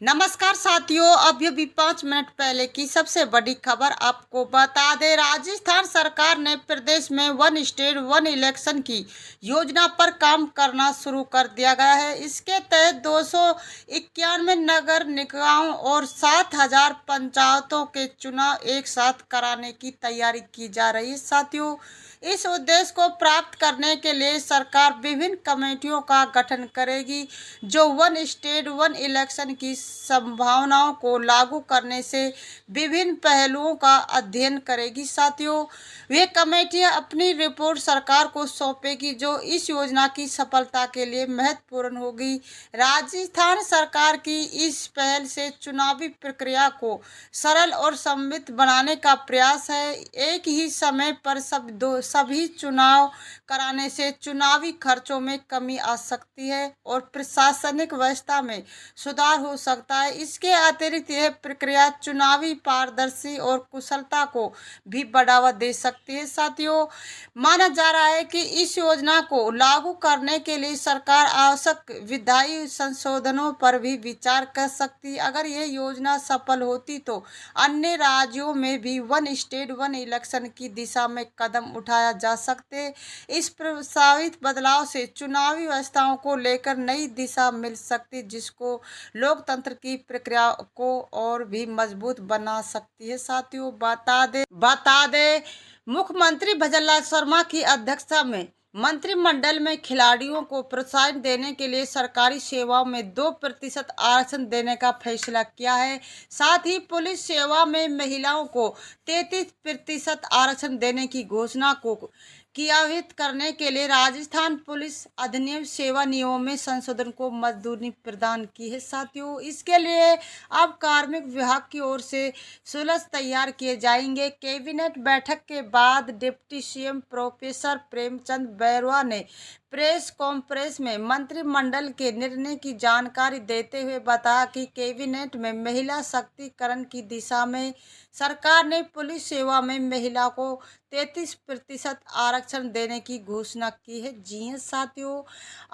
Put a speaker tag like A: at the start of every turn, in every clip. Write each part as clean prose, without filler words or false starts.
A: नमस्कार साथियों, अभी 5 मिनट पहले की सबसे बड़ी खबर आपको बता दें। राजस्थान सरकार ने प्रदेश में वन स्टेट वन इलेक्शन की योजना पर काम करना शुरू कर दिया गया है। इसके तहत 291 नगर निकायों और 7,000 पंचायतों के चुनाव एक साथ कराने की तैयारी की जा रही है। साथियों, इस उद्देश्य को प्राप्त करने के लिए सरकार विभिन्न कमेटियों का गठन करेगी, जो वन स्टेट वन इलेक्शन की संभावनाओं को लागू करने से विभिन्न पहलुओं का अध्ययन करेगी। साथियों, वे कमेटियां अपनी रिपोर्ट सरकार को सौंपेगी, जो इस योजना की सफलता के लिए महत्वपूर्ण होगी। राजस्थान सरकार की इस पहल से चुनावी प्रक्रिया को सरल और समृद्ध बनाने का प्रयास है। एक ही समय पर सभी चुनाव कराने से चुनावी खर्चों में कमी आ सकती है और प्रशासनिक व्यवस्था में सुधार हो सकता है। इसके अतिरिक्त यह प्रक्रिया चुनावी पारदर्शी और कुशलता को भी बढ़ावा दे सकती है। साथियों, माना जा रहा है कि इस योजना को लागू करने के लिए सरकार आवश्यक विधायी संशोधनों पर भी विचार कर सकती है। अगर यह योजना सफल होती तो अन्य राज्यों में भी वन स्टेट वन इलेक्शन की दिशा में कदम उठाया जा सकते। इस प्रस्तावित बदलाव से चुनावी व्यवस्थाओं को लेकर नई दिशा मिल सकती, जिसको लोकतंत्र की प्रक्रिया को और भी मजबूत बना सकती है। साथियों, बता दे मुख्यमंत्री भजनलाल शर्मा की अध्यक्षता में मंत्रिमंडल में खिलाड़ियों को प्रोत्साहन देने के लिए सरकारी सेवाओं में 2% आरक्षण देने का फैसला किया है। साथ ही पुलिस सेवा में महिलाओं को 33% आरक्षण देने की घोषणा को क्रियान्वित करने के लिए राजस्थान पुलिस अधिनियम सेवा नियमों में संशोधन को मंजूरी प्रदान की है। साथियों, इसके लिए अब कार्मिक विभाग की ओर से सुलझ तैयार किए जाएंगे। कैबिनेट बैठक के बाद deputy CM professor Premchand Bairwa ने प्रेस कॉन्फ्रेंस में मंत्रिमंडल के निर्णय की जानकारी देते हुए बताया कि कैबिनेट में महिला सशक्तिकरण की दिशा में सरकार ने पुलिस सेवा में महिला को 33% आरक्षण देने की घोषणा की है। जी हां साथियों,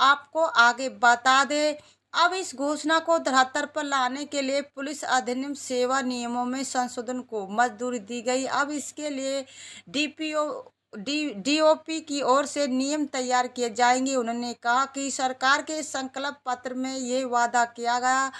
A: आपको आगे बता दें, अब इस घोषणा को धरातल पर लाने के लिए पुलिस अधिनियम सेवा नियमों में संशोधन को मंजूरी दी गई। अब इसके लिए डीओपी की ओर से नियम तैयार किए जाएंगे। उन्होंने कहा कि सरकार के संकल्प पत्र में ये वादा किया गया।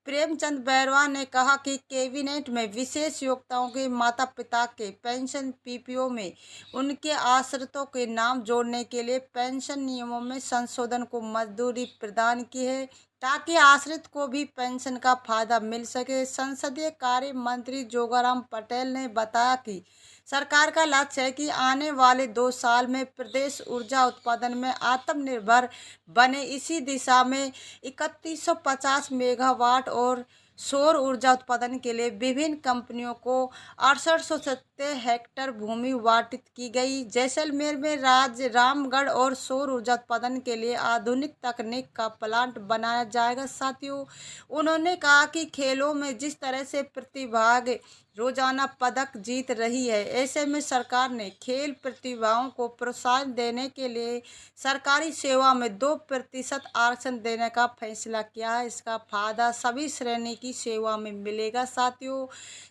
A: प्रेमचंद बैरवा ने कहा कि कैबिनेट में विशेष योग्यताओं के माता पिता के पेंशन पीपीओ में उनके आश्रितों के नाम जोड़ने के लिए पेंशन नियमों में संशोधन को मंजूरी प्रदान की है, ताकि आश्रित को भी पेंशन का फायदा मिल सके। संसदीय कार्य मंत्री जोगाराम पटेल ने बताया कि सरकार का लक्ष्य है कि आने वाले 2 साल में प्रदेश ऊर्जा उत्पादन में आत्मनिर्भर बने। इसी दिशा में 3150 मेगावाट और सौर ऊर्जा उत्पादन के लिए विभिन्न कंपनियों को 6870 हेक्टेयर भूमि आवंटित की गई। जैसलमेर में रामगढ़ और सौर ऊर्जा उत्पादन के लिए आधुनिक तकनीक का प्लांट बनाया जाएगा। साथियों, उन्होंने कहा कि खेलों में जिस तरह से प्रतिभाग रोजाना पदक जीत रही है, ऐसे में सरकार ने खेल प्रतिभाओं को प्रोत्साहन देने के लिए सरकारी सेवा में 2% आरक्षण देने का फैसला किया है। इसका फायदा सभी श्रेणी की सेवा में मिलेगा। साथियों,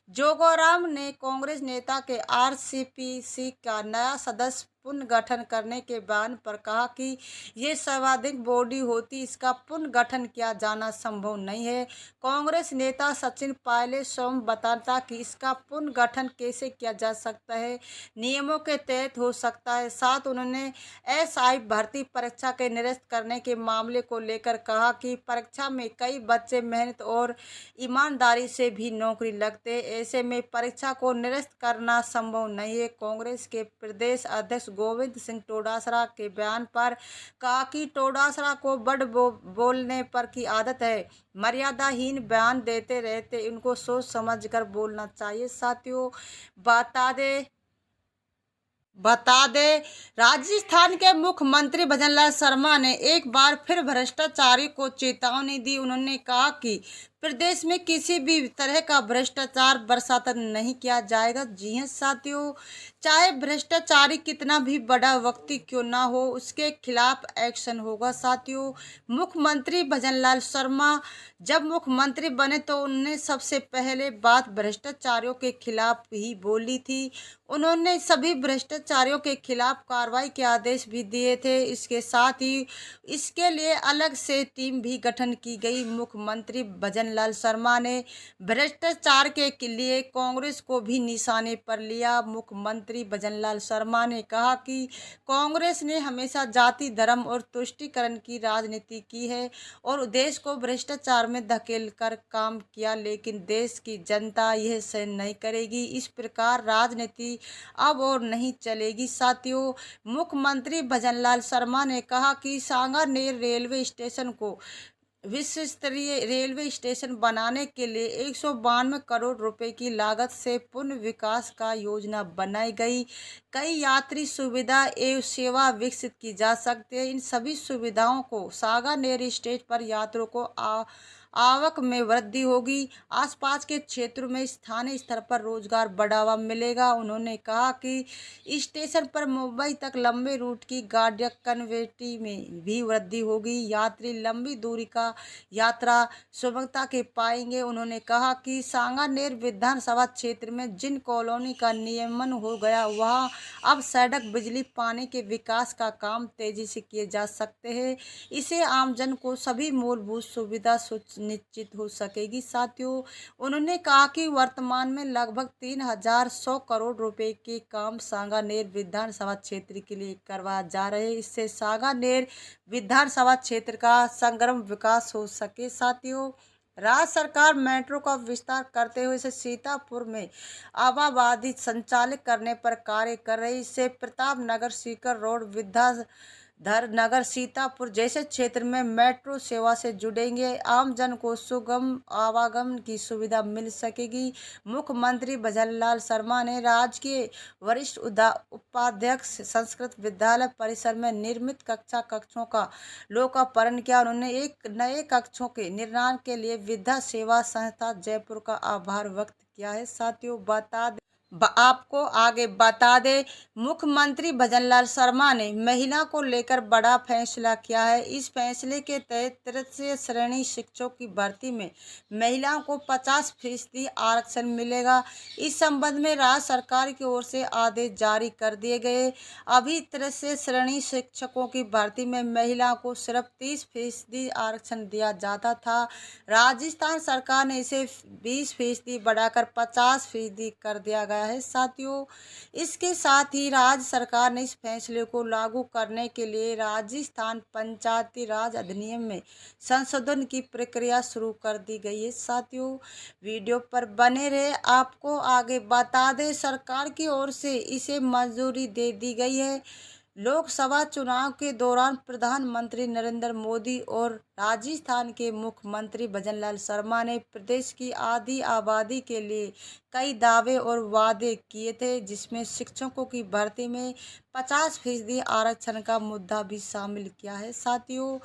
A: जोगोराम ने कांग्रेस नेता के आरसीपीसी का नया सदस्य पुनर्गठन करने के बयान पर कहा कि ये सर्वाधिक बॉडी होती, इसका पुनर्गठन किया जाना संभव नहीं है। कांग्रेस नेता सचिन पायलट सोम बताता कि इसका पुनर्गठन कैसे किया जा सकता है, नियमों के तहत हो सकता है। साथ उन्होंने एसआई भर्ती परीक्षा के निरस्त करने के मामले को लेकर कहा कि परीक्षा में कई बच्चे मेहनत और ईमानदारी से भी नौकरी लगते, ऐसे में परीक्षा को निरस्त करना संभव नहीं है। कांग्रेस के प्रदेश अध्यक्ष गोविंद सिंह डोटासरा के बयान पर कहा कि डोटासरा को बड़ बोलने पर की आदत है, मर्यादाहीन बयान देते रहते, इनको सोच समझकर बोलना चाहिए। साथियों, बता दे राजस्थान के मुख्यमंत्री भजनलाल शर्मा ने एक बार फिर भ्रष्टाचारी को चेतावनी दी। उन्होंने कहा कि प्रदेश में किसी भी तरह का भ्रष्टाचार बर्दाश्त नहीं किया जाएगा। जी हाँ साथियों, चाहे भ्रष्टाचारी कितना भी बड़ा व्यक्ति क्यों ना हो, उसके खिलाफ एक्शन होगा। साथियों, मुख्यमंत्री भजनलाल शर्मा जब मुख्यमंत्री बने तो उन्होंने सबसे पहले बात भ्रष्टाचारियों के खिलाफ ही बोली थी। उन्होंने सभी भ्रष्टाचारियों के खिलाफ कार्रवाई के आदेश भी दिए थे। इसके साथ ही इसके लिए अलग से टीम भी गठन की गई। मुख्यमंत्री भजनलाल शर्मा ने भ्रष्टाचार के लिए कांग्रेस को भी निशाने पर लिया। मुख्यमंत्री भजनलाल शर्मा ने कहा कि कांग्रेस ने हमेशा जाति, धर्म और तुष्टीकरण की राजनीति की है और देश को भ्रष्टाचार में धकेल कर काम किया, लेकिन देश की जनता यह सहन नहीं करेगी। इस प्रकार राजनीति अब और नहीं चलेगी। साथियों, मुख्यमंत्री भजनलाल शर्मा ने कहा कि सांगानेर रेलवे स्टेशन को विश्व स्तरीय रेलवे स्टेशन बनाने के लिए 192 करोड़ रुपए की लागत से पुनः विकास का योजना बनाई गई। कई यात्री सुविधा एवं सेवा विकसित की जा सकती है। इन सभी सुविधाओं को सांगानेर स्टेशन पर यात्रियों को आवक में वृद्धि होगी। आसपास के क्षेत्रों में स्थानीय स्तर पर रोजगार बढ़ावा मिलेगा। उन्होंने कहा कि स्टेशन पर मुंबई तक लंबे रूट की गाड़ियां कनेक्टिविटी में भी वृद्धि होगी। यात्री लंबी दूरी का यात्रा सुगमता के पाएंगे। उन्होंने कहा कि सांगानेर विधानसभा क्षेत्र में जिन कॉलोनी का नियमन हो गया, वहां अब सड़क, बिजली, पानी के विकास का काम तेजी से किए जा सकते हैं। इसे आमजन को सभी मूलभूत सुविधा सुनिश्चित हो सकेगी। साथियों, उन्होंने कहा कि वर्तमान में लगभग 3,100 करोड़ रुपए के काम सांगानेर विधानसभा क्षेत्र के लिए करवाया जा रहे हैं। इससे सांगानेर विधानसभा क्षेत्र का समग्र विकास हो सके। साथियों, राज्य सरकार मेट्रो का विस्तार करते हुए इसे सीतापुर में आबादी संचालित करने पर कार्य कर रही। इससे प्रताप नगर, सीकर रोड, विद्याधर नगर, सीतापुर जैसे क्षेत्र में मेट्रो सेवा से जुड़ेंगे। आम जन को सुगम आवागमन की सुविधा मिल सकेगी। मुख्यमंत्री भजनलाल शर्मा ने राज्य के वरिष्ठ उपाध्यक्ष संस्कृत विद्यालय परिसर में निर्मित कक्षों का लोकार्पण किया। उन्होंने एक नए कक्षों के निर्माण के लिए विद्या सेवा संस्था जयपुर का आभार व्यक्त किया है। साथियों, आपको आगे बता दे, मुख्यमंत्री भजनलाल शर्मा ने महिला को लेकर बड़ा फैसला किया है। इस फैसले के तहत तृतीय श्रेणी शिक्षकों की भर्ती में महिलाओं को 50% आरक्षण मिलेगा। इस संबंध में राज्य सरकार की ओर से आदेश जारी कर दिए गए। अभी तृतीय श्रेणी शिक्षकों की भर्ती में महिलाओं को सिर्फ 30% आरक्षण दिया जाता था। राजस्थान सरकार ने इसे 20% बढ़ाकर 50% कर दिया गया है। साथियों, इसके साथ ही राज्य सरकार ने इस फैसले को लागू करने के लिए राजस्थान पंचायती राज अधिनियम में संशोधन की प्रक्रिया शुरू कर दी गई है। साथियों, वीडियो पर बने रहे। आपको आगे बता दें, सरकार की ओर से इसे मंजूरी दे दी गई है। लोकसभा चुनाव के दौरान प्रधानमंत्री नरेंद्र मोदी और राजस्थान के मुख्यमंत्री भजनलाल शर्मा ने प्रदेश की आधी आबादी के लिए कई दावे और वादे किए थे, जिसमें शिक्षकों की भर्ती में 50% आरक्षण का मुद्दा भी शामिल किया है। साथियों,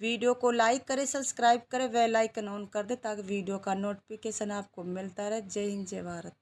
A: वीडियो को लाइक करें, सब्सक्राइब करें, बेल आइकन ऑन कर दें ताकि वीडियो का नोटिफिकेशन आपको मिलता रहे। जय हिंद, जय भारत।